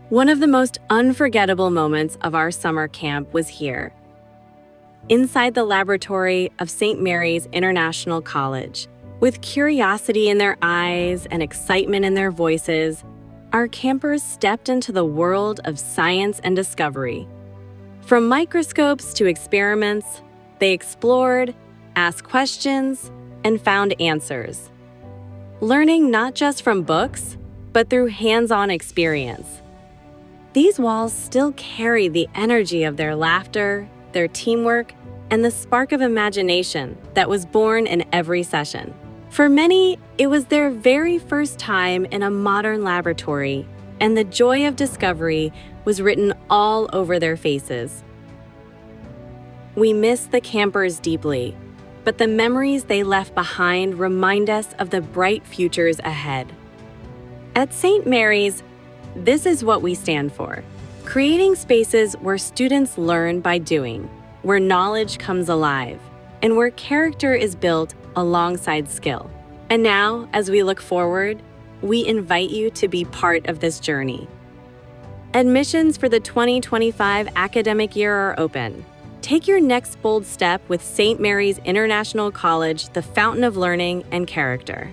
One of the most unforgettable moments of our summer camp was here, inside the laboratory of St. Mary's International College. With curiosity in their eyes and excitement in their voices, our campers stepped into the world of science and discovery. From microscopes to experiments, they explored, asked questions, and found answers. Learning not just from books, but through hands-on experience. These walls still carry the energy of their laughter, their teamwork, and the spark of imagination that was born in every session. For many, it was their very first time in a modern laboratory, and the joy of discovery was written all over their faces. We miss the campers deeply, but the memories they left behind remind us of the bright futures ahead. At St. Mary's, this is what we stand for: creating spaces where students learn by doing, where knowledge comes alive, and where character is built alongside skill. And now, as we look forward, we invite you to be part of this journey. Admissions for the 2025 academic year are open. Take your next bold step with St. Mary's International College, the fountain of learning and character.